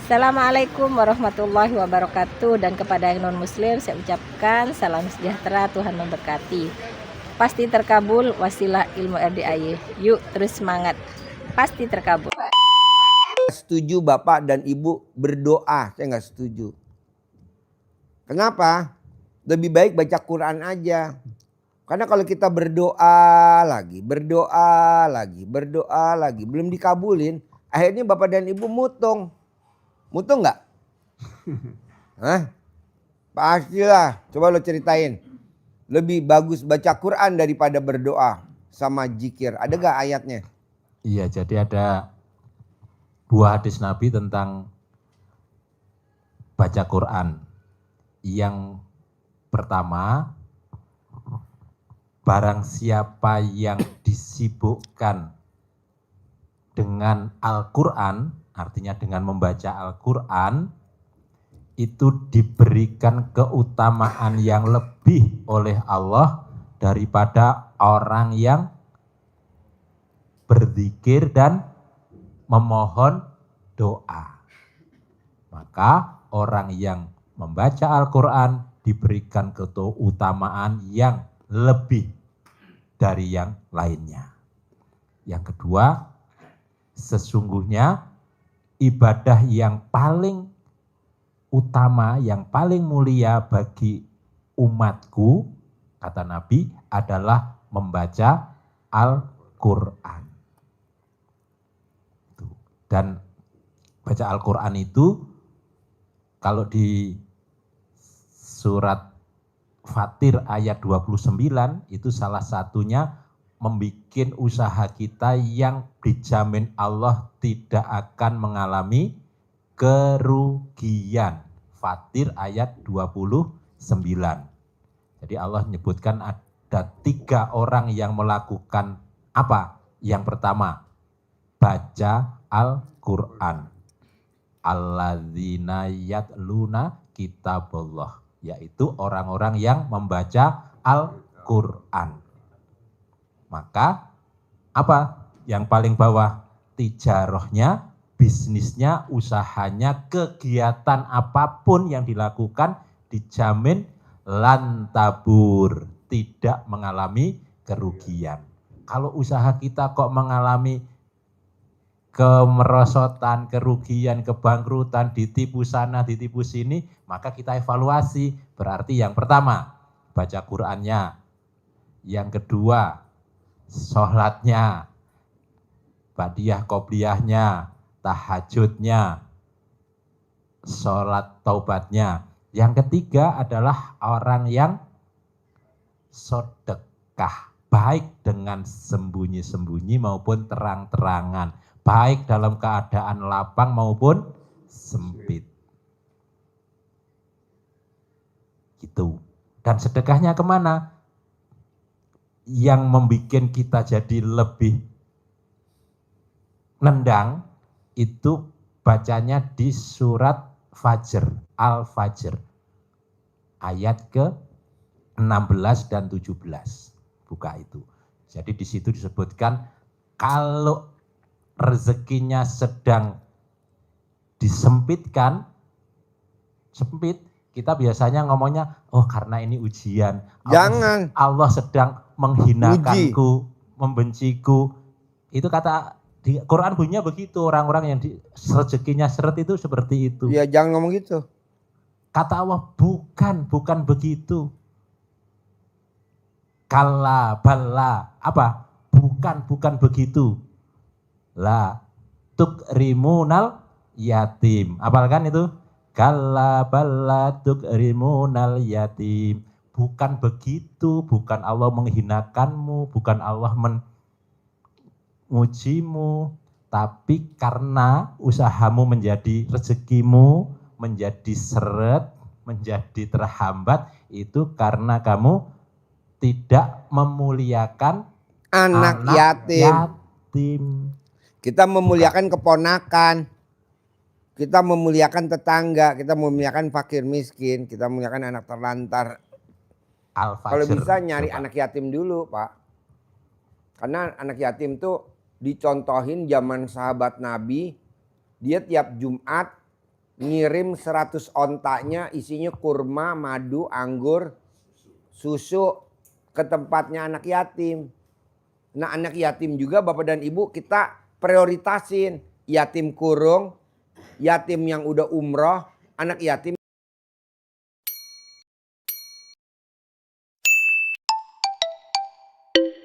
Assalamualaikum warahmatullahi wabarakatuh. Dan kepada yang non muslim saya ucapkan salam sejahtera, Tuhan memberkati. Pasti terkabul, wasilah ilmu RDIY. Yuk terus semangat, pasti terkabul. Setuju bapak dan ibu berdoa, saya nggak setuju. Kenapa? Lebih baik baca Quran aja. Karena kalau kita berdoa lagi, belum dikabulin, akhirnya bapak dan ibu mutung. Mutung nggak? Hah? Pastilah. Coba lo ceritain. Lebih bagus baca Quran daripada berdoa sama zikir. Ada gak ayatnya? Iya, jadi ada dua hadis Nabi tentang baca Quran. Yang pertama, barang siapa yang disibukkan dengan Al-Quran, artinya dengan membaca Al-Quran, itu diberikan keutamaan yang lebih oleh Allah daripada orang yang berzikir dan memohon doa. Maka orang yang membaca Al-Quran diberikan keutamaan yang lebih dari yang lainnya. Yang kedua, sesungguhnya ibadah yang paling utama, yang paling mulia bagi umatku, kata Nabi, adalah membaca Al-Quran. Dan baca Al-Quran itu, kalau di surat Fatir ayat 29, itu salah satunya membuat usaha kita yang dijamin Allah tidak akan mengalami kerugian. Fatir ayat 29. Jadi Allah menyebutkan ada 3 orang yang melakukan apa? Yang pertama, baca Al-Quran. Alladzina yatluna kitaballah, yaitu orang-orang yang membaca Al-Quran. Maka apa? Yang paling bawah, tijarohnya, bisnisnya, usahanya, kegiatan apapun yang dilakukan dijamin lantabur, tidak mengalami kerugian. Kalau usaha kita kok mengalami kemerosotan, kerugian, kebangkrutan, ditipu sana, ditipu sini, maka kita evaluasi. Berarti yang pertama, baca Qur'annya. Yang kedua, sholatnya, ba'diyah qobliyahnya, tahajudnya, sholat taubatnya. Yang ketiga adalah orang yang sedekah, baik dengan sembunyi-sembunyi maupun terang-terangan, baik dalam keadaan lapang maupun sempit. Gitu. Dan sedekahnya kemana? Yang membuat kita jadi lebih nendang, itu bacanya di surat Fajr, Al-Fajr, ayat ke-16 dan 17. Buka itu. Jadi di situ disebutkan kalau rezekinya sedang disempitkan, sempit, kita biasanya ngomongnya, oh karena ini ujian. Jangan. Allah sedang menghinakanku, membenciku. Itu kata di Quran bunyinya begitu, orang-orang yang rezekinya seret itu seperti itu. Ya jangan ngomong gitu. Kata Allah, bukan begitu. Kalla, balla, apa? Bukan begitu. La tukrimunal yatim. Apalkan itu? Kalla balla tukrimunal yatim. Bukan begitu, bukan Allah menghinakanmu, bukan Allah mengujimu, tapi karena usahamu menjadi rezekimu, menjadi seret, menjadi terhambat, itu karena kamu tidak memuliakan anak yatim. Kita memuliakan keponakan, kita memuliakan tetangga, kita memuliakan fakir miskin, kita memuliakan anak terlantar. Kalau bisa nyari anak yatim dulu, Pak. Karena anak yatim tuh dicontohin zaman sahabat Nabi, dia tiap Jumat ngirim 100 ontaknya isinya kurma, madu, anggur, susu ke tempatnya anak yatim. Nah anak yatim juga bapak dan ibu kita prioritasin. Yatim kurung, yatim yang udah umroh, anak yatim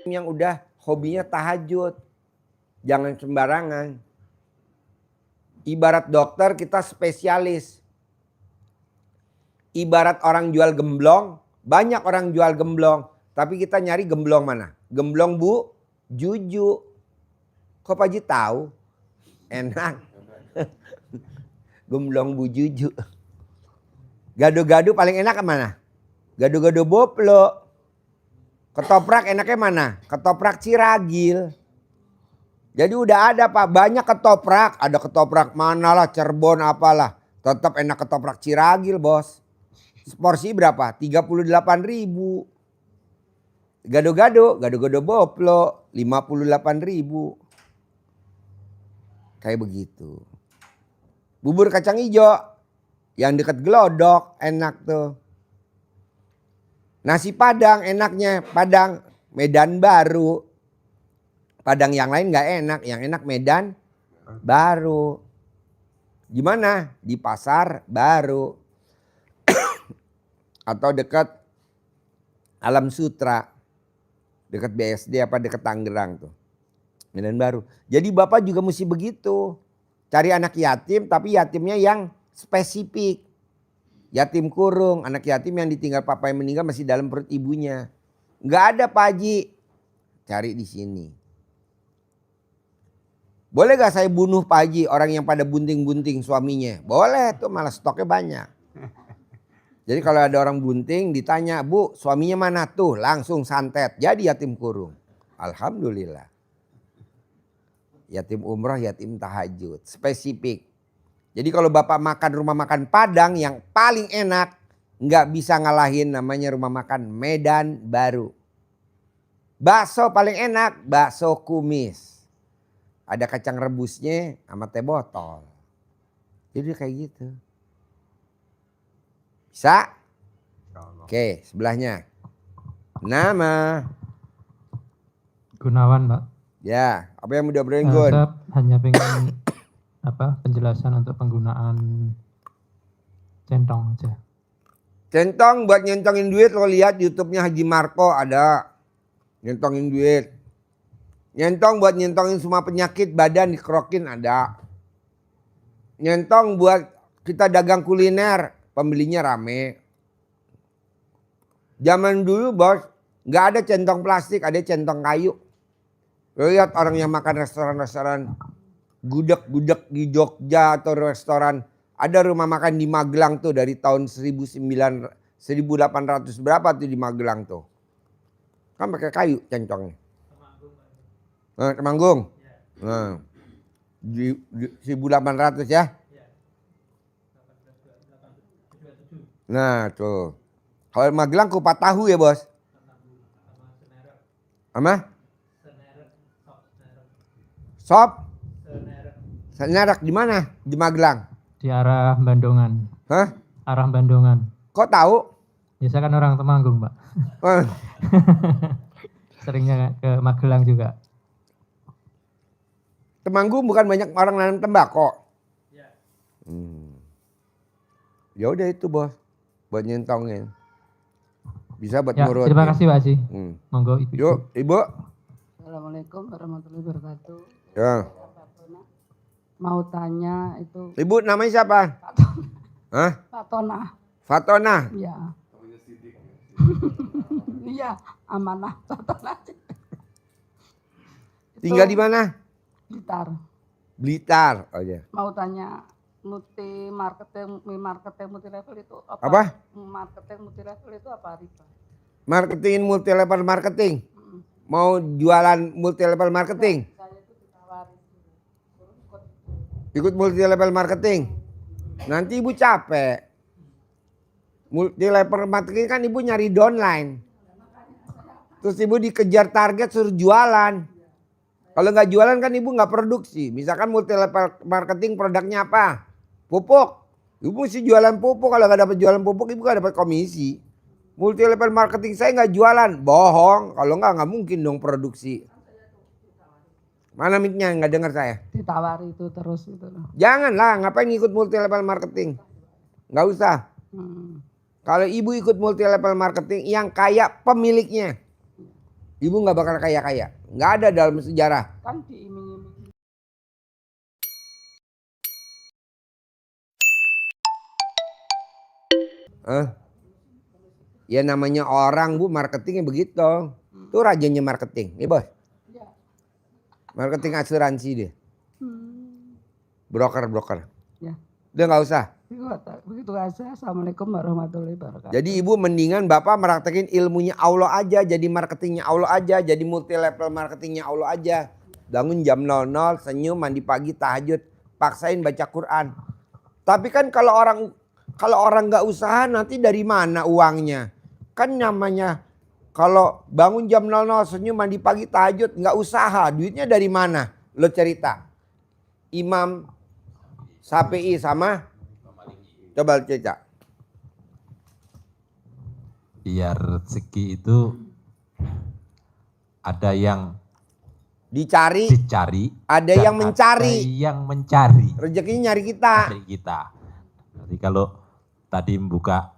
yang udah hobinya tahajud. Jangan sembarangan. Ibarat dokter kita spesialis. Ibarat orang jual gemblong, banyak orang jual gemblong. Tapi kita nyari gemblong mana? Gemblong Bu Juju. Kok Pak Haji tahu? Enak. Gemblong Bu Juju. Gado-gado paling enak kemana? Gado-gado Boplo. Ketoprak enaknya mana? Ketoprak Ciragil. Jadi udah ada Pak, banyak ketoprak. Ada ketoprak mana lah, Cirebon apalah. Tetap enak ketoprak Ciragil bos. Porsi berapa? 38.000. Gado-gado Boplo 58.000. Kayak begitu. Bubur kacang hijau yang dekat Glodok enak tuh. Nasi Padang enaknya Padang Medan Baru. Padang yang lain nggak enak, yang enak Medan Baru. Gimana? Di Pasar Baru. Atau dekat Alam Sutra. Dekat BSD apa dekat Tangerang tuh. Medan Baru. Jadi Bapak juga mesti begitu. Cari anak yatim tapi yatimnya yang spesifik. Yatim kurung, anak yatim yang ditinggal papa yang meninggal masih dalam perut ibunya. Nggak ada Pak Haji. Cari di sini. Boleh gak saya bunuh Pak Haji orang yang pada bunting-bunting suaminya? Boleh tuh, malah stoknya banyak. Jadi kalau ada orang bunting ditanya, Bu suaminya mana tuh? Langsung santet. Jadi yatim kurung. Alhamdulillah. Yatim umroh, yatim tahajud. Spesifik. Jadi kalau Bapak makan rumah makan Padang yang paling enak. Nggak bisa ngalahin namanya rumah makan Medan Baru. Bakso paling enak, bakso kumis. Ada kacang rebusnya sama teh botol. Jadi kayak gitu. Bisa? Oke, sebelahnya. Nama. Gunawan, Pak. Ya, apa yang udah berenggun? Saya hanya pengen penjelasan untuk penggunaan centong aja. Centong buat nyentongin duit, lo lihat YouTube-nya Haji Marco ada nyentongin duit. Nyentong buat nyentongin semua penyakit badan dikerokin ada. Nyentong buat kita dagang kuliner, pembelinya rame. Zaman dulu bos, nggak ada centong plastik, ada centong kayu. Lo lihat orang yang makan restoran-restoran gudeg-gudeg di Jogja atau restoran. Ada rumah makan di Magelang tuh dari tahun 1800 berapa tuh di Magelang tuh. Kan pakai kayu centongnya. Temanggung. Nah, di 1800 ya. Nah tuh. Kalau Magelang kupat tahu ya bos. Apa? Sop? Senerak di mana? Di Magelang. Di arah Bandungan. Hah? Arah Bandungan. Kok tahu? Ya saya kan orang Temanggung, Pak. Eh, Seringnya ke Magelang juga. Temanggung bukan banyak orang nanam tembakau. Ya udah itu bos, buat nyentongin. Bisa buat Ya, ngurut. terima kasih Pak Haji. Monggo Ibu. Yuk ibu. Assalamualaikum warahmatullahi wabarakatuh. Ya. Mau tanya itu Ibu namanya siapa? Hah? Pak Tona. Fatona. Iya. Iya, amanah Pak Tona. Tinggal di mana? Blitar. Blitar. Oh ya. Mau tanya marketing multi level itu apa? Apa? Marketing multi level itu apa riba? Marketing multi level marketing. Mau jualan multi level marketing? Saya itu ditawarin Ikut multi level marketing. Nanti ibu capek. Multi level marketing kan ibu nyari downline. Terus ibu dikejar target suruh jualan. Kalau nggak jualan kan ibu nggak produksi. Misalkan multi level marketing produknya apa? Pupuk. Ibu mesti jualan pupuk, kalau nggak dapat jualan pupuk ibu nggak dapat komisi. Multi level marketing saya nggak jualan, bohong. Kalau nggak mungkin dong produksi. Mana mic-nya, nggak dengar saya. Ditawari itu terus gitu loh. Janganlah, ngapain ngikut multi level marketing? Nggak usah. Kalau ibu ikut multi level marketing, yang kaya pemiliknya. Ibu nggak bakal kaya-kaya. Nggak ada dalam sejarah. Kan diiming-iming. Ya namanya orang bu, marketingnya begitu. Itu rajanya marketing, nih bos. Marketing asuransi dia. Broker. Ya. Udah nggak usah. Begitu aja. Assalamualaikum warahmatullahi wabarakatuh. Jadi ibu mendingan bapak meraktekin ilmunya Allah aja. Jadi marketingnya Allah aja. Jadi multi level marketingnya Allah aja. Bangun jam 00, senyum, mandi pagi, tahajud. Paksain baca Quran. Tapi kan kalau orang nggak usaha nanti dari mana uangnya? Kan namanya kalau bangun jam 00, senyum, mandi pagi, tahajud, nggak usaha. Duitnya dari mana? Lo cerita. Imam Syafi'i sama? Coba cerita. Ya rezeki itu ada yang Dicari, dicari, ada dan yang mencari. ada yang mencari. Rezekinya nyari kita. Dari kita. Jadi kalau tadi membuka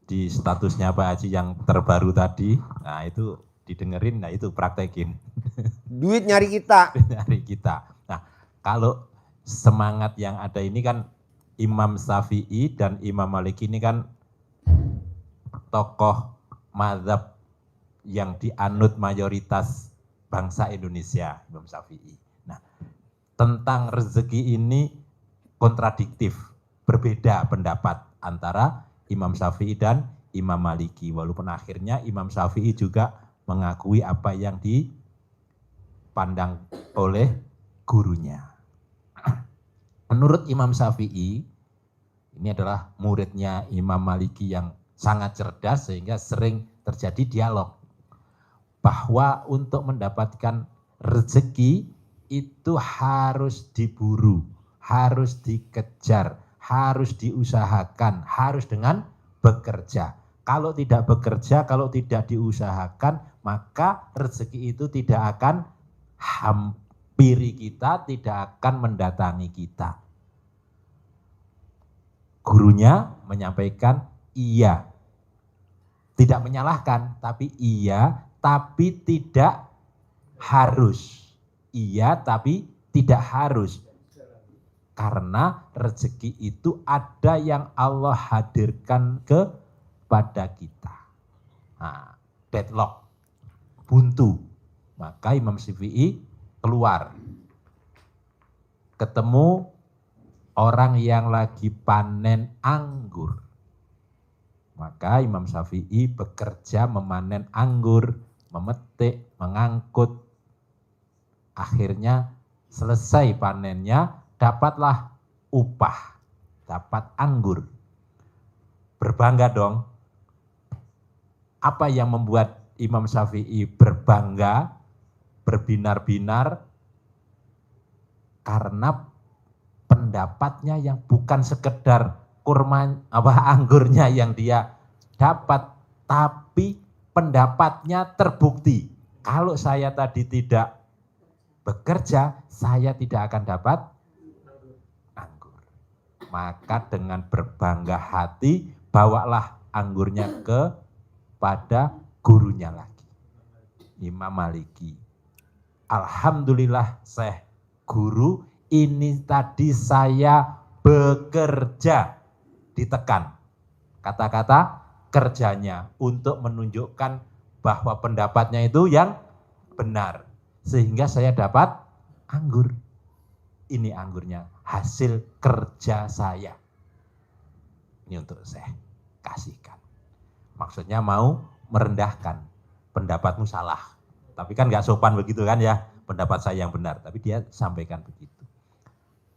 di statusnya Pak Haji yang terbaru tadi, nah itu didengerin, nah itu praktekin. Duit nyari kita. Dari kita. Nah kalau semangat yang ada ini kan Imam Syafi'i dan Imam Malik ini kan tokoh mazhab yang dianut mayoritas bangsa Indonesia, Imam Syafi'i. Nah, tentang rezeki ini kontradiktif, berbeda pendapat antara Imam Syafi'i dan Imam Maliki. Walaupun akhirnya Imam Syafi'i juga mengakui apa yang dipandang oleh gurunya. Menurut Imam Syafi'i, ini adalah muridnya Imam Maliki yang sangat cerdas sehingga sering terjadi dialog. Bahwa untuk mendapatkan rezeki itu harus diburu, harus dikejar, harus diusahakan, harus dengan bekerja. Kalau tidak bekerja, kalau tidak diusahakan, maka rezeki itu tidak akan hampiri kita, tidak akan mendatangi kita. Gurunya menyampaikan iya, tidak menyalahkan, tapi iya, tapi tidak harus. Iya, tapi tidak harus. Karena rezeki itu ada yang Allah hadirkan kepada kita. Nah, deadlock, buntu. Maka Imam Syafi'i keluar. Ketemu orang yang lagi panen anggur. Maka Imam Syafi'i bekerja memanen anggur, memetik, mengangkut. Akhirnya selesai panennya, dapatlah upah, dapat anggur. Berbangga dong. Apa yang membuat Imam Syafi'i berbangga, berbinar-binar? Karena pendapatnya yang bukan sekedar anggurnya yang dia dapat, tapi pendapatnya terbukti. Kalau saya tadi tidak bekerja, saya tidak akan dapat anggur. Maka dengan berbangga hati, bawalah anggurnya kepada gurunya lagi, Imam Maliki. Alhamdulillah Syekh Guru, ini tadi saya bekerja, ditekan kata-kata kerjanya untuk menunjukkan bahwa pendapatnya itu yang benar, sehingga saya dapat anggur. Ini anggurnya hasil kerja saya. Ini untuk saya kasihkan. Maksudnya mau merendahkan, pendapatmu salah. Tapi kan gak sopan begitu kan ya, pendapat saya yang benar. Tapi dia sampaikan begitu.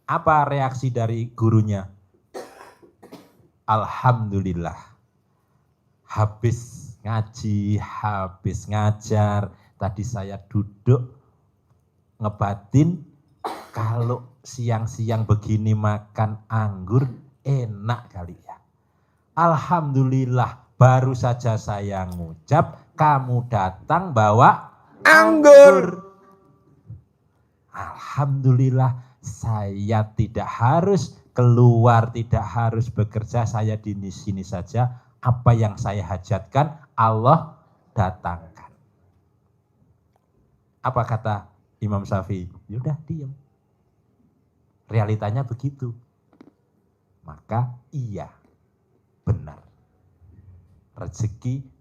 Apa reaksi dari gurunya? Alhamdulillah. Habis ngaji, habis ngajar, tadi saya duduk ngebatin, kalau siang-siang begini makan anggur, enak kali ya. Alhamdulillah baru saja saya ngucap, kamu datang bawa Anggur. Alhamdulillah saya tidak harus keluar, tidak harus bekerja, saya di sini saja. Apa yang saya hajatkan Allah datangkan. Apa kata Imam Syafi'i? Yaudah diam. Realitanya begitu. Maka iya, benar. Rezeki